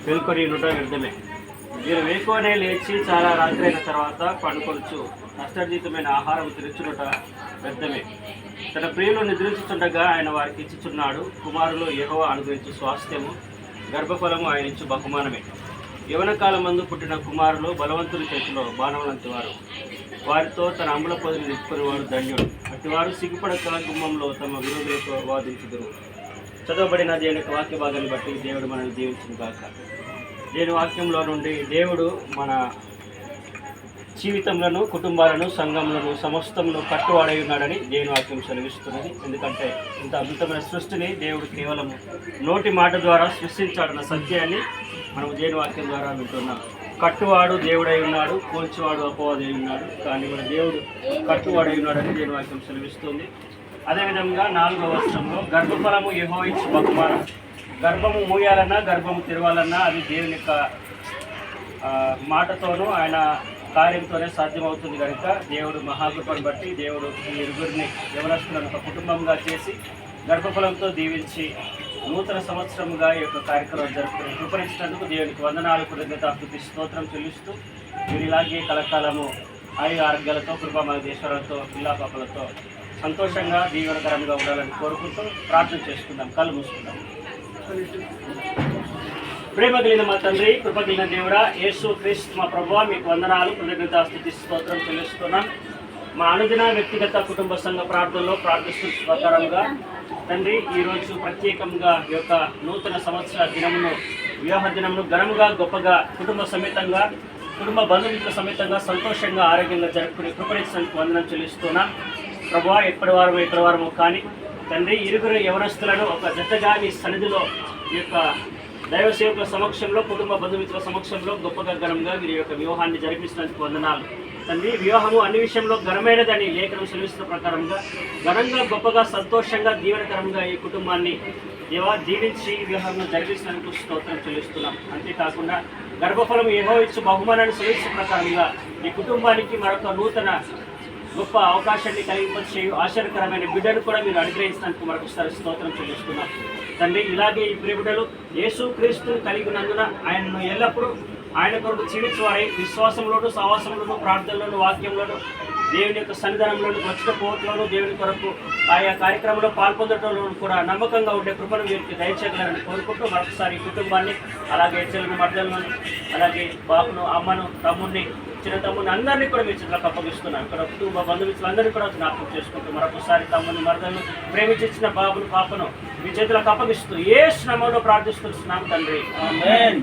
మేల్కొని ఉండట వ్యర్థమే. వీరు వేకువనే లేచి చాలా రాత్రి అయిన తర్వాత పండుకొనచ్చు నష్టజీతమైన ఆహారం తిరుచునుట వ్యర్థమే. తన ప్రియులు నిద్రించుచుండగా ఆయన వారికి ఇచ్చుచున్నాడు. కుమారులు యెహోవా అనుగ్రహించు స్వాస్థ్యము, గర్భఫలము ఆయన ఇచ్చు బహుమానమే. యవన కాలం మందు పుట్టిన కుమారులు బలవంతుని చేతిలో బాణములంటి వారు. వారితో తన అంబుల పొదిని నింపుకుని వాడు ధన్యుడు. అటువారు సిగ్గుపడక గుమ్మంలో తమ విరోధులతో వాదించుదురు. చదవబడిన దేవుని యొక్క వాక్య భాగాన్ని బట్టి దేవుడు మనల్ని దీవించును గాక. దేవుని వాక్యంలో నుండి దేవుడు మన జీవితంలో, కుటుంబాలను, సంఘములను, సమస్తమును కట్టువాడై ఉన్నాడని దేవుని వాక్యం సెలవిస్తున్నది. ఎందుకంటే ఇంత అద్భుతమైన సృష్టిని దేవుడు కేవలం నోటి మాట ద్వారా సృష్టించాడన్న సత్యాన్ని మనం దేవుని వాక్యం ద్వారా వింటున్నాం. కట్టువాడు దేవుడై ఉన్నాడు, కూల్చివాడు అపవాదై ఉన్నాడు. కానీ మన దేవుడు కట్టువాడై ఉన్నాడని దేవుని వాక్యం సెలవిస్తుంది. అదేవిధంగా 4వ వచనంలో గర్భఫలము యెహోవా ఇచ్చు బహుమానం. గర్భము మూయాలన్నా, గర్భము తెరవాలన్నా అది దేవుని యొక్క మాటతోనూ ఆయన కార్యంతోనే సాధ్యమవుతుంది. కనుక దేవుడు మహాకృపను బట్టి దేవుడు ఈ ఇరుగురిని యవనస్తులను ఒక కుటుంబంగా చేసి గర్భఫలంతో దీవించి నూతన సంవత్సరంగా ఈ యొక్క కార్యక్రమం జరుపుకుని కృపరించినందుకు దేవునికి వందనాలు, కృతజ్ఞతాస్తుతి, స్తోత్రం చెల్లిస్తూ మీరు ఇలాగే కలకాలము ఆరోగ్యాలతో, కృపామహేశ్వరంతో, పిల్లా పాపలతో సంతోషంగా దీవెనకరంగా ఉండాలని కోరుకుంటూ ప్రార్థన చేసుకుందాం. కళ్ళు మూసుకుందాం. ప్రేమ కలిగిన మా తండ్రి, కృప కలిగిన దేవుడా, యేసు క్రీస్తు మా ప్రభువా, మీకు వందనాలు, కృతజ్ఞతాస్తుతి, స్తోత్రం చెల్లిస్తున్నాం. మా అనుదిన వ్యక్తిగత కుటుంబ సంఘ ప్రార్థనలో ప్రార్థిస్తున్న ప్రకారంగా తండ్రి, ఈరోజు ప్రత్యేకంగా ఈ యొక్క నూతన సంవత్సర దినమును, వివాహ దినమును ఘనంగా, గొప్పగా, కుటుంబ సమేతంగా, కుటుంబ బంధుమిత్రుల సమేతంగా సంతోషంగా, ఆరోగ్యంగా జరుపుకుని కృపణించడానికి వందనం చెల్లిస్తున్నాం. ప్రభువా, ఎక్కడి వారము కానీ తండ్రి, ఇరుగురు యవనస్తులను ఒక జతగా నీ సన్నిధిలో ఈ యొక్క దైవ సేవకుల సమక్షంలో, కుటుంబ బంధుమిత్రుల సమక్షంలో గొప్పగా ఘనంగా వీరి యొక్క వివాహాన్ని జరిపించినందుకు వందనాలు తండ్రి. వివాహము అన్ని విషయంలో ఘనమైనదని లేఖనం సెలవిస్తున్న ప్రకారంగా ఘనంగా, గొప్పగా, సంతోషంగా, దీవెనకరంగా ఈ కుటుంబాన్ని దీవించి వివాహాన్ని జరిపించినందుకు స్తోత్రం చెల్లిస్తున్నాం. అంతేకాకుండా గర్భఫలం యెహోవా ఇచ్చు బహుమానాన్ని సెలవిస్తున్న ప్రకారంగా ఈ కుటుంబానికి మరొక నూతన గొప్ప అవకాశాన్ని కలిగించే ఆశ్చర్యకరమైన బిడ్డను కూడా మీరు అనుగ్రహించడానికి మరొకసారి స్తోత్రం చెల్లిస్తున్నాం తండ్రి. ఇలాగే ఈ ప్రియబిడ్డలు యేసు క్రీస్తును కలిగి ఉన్నందున ఆయనను ఎల్లప్పుడూ ఆయన కొరకు జీవించేవారై విశ్వాసంలోను, సహవాసంలోను, ప్రార్థనలోను, వాక్యంలోను, దేవుని యొక్క సన్నిధానంలోను, వచ్చిన పోట్లోను, దేవుని కొరకు ఆయా కార్యక్రమంలో పాల్పొందడంలో కూడా నమ్మకంగా ఉండే కృపను వీరికి దయచేయాలని కోరుకుంటూ మరొకసారి కుటుంబాన్ని, అలాగే చెల్లిని, మర్దలను, అలాగే బాబును, అమ్మను, తమ్ముడిని, చిన్న తమ్ముడిని అందరినీ కూడా మీ చేతులకు అప్పగిస్తున్నాను. ఇక్కడ కుటుంబ బంధుమిత్రులందరినీ కూడా జ్ఞాపకం చేసుకుంటూ మరొకసారి తమ్ముని, మర్దలను, ప్రేమించిన బాబును, పాపను మీ చేతులకు అప్పగిస్తూ యేసు నామములో ప్రార్థిస్తున్నాం తండ్రి. ఆమేన్.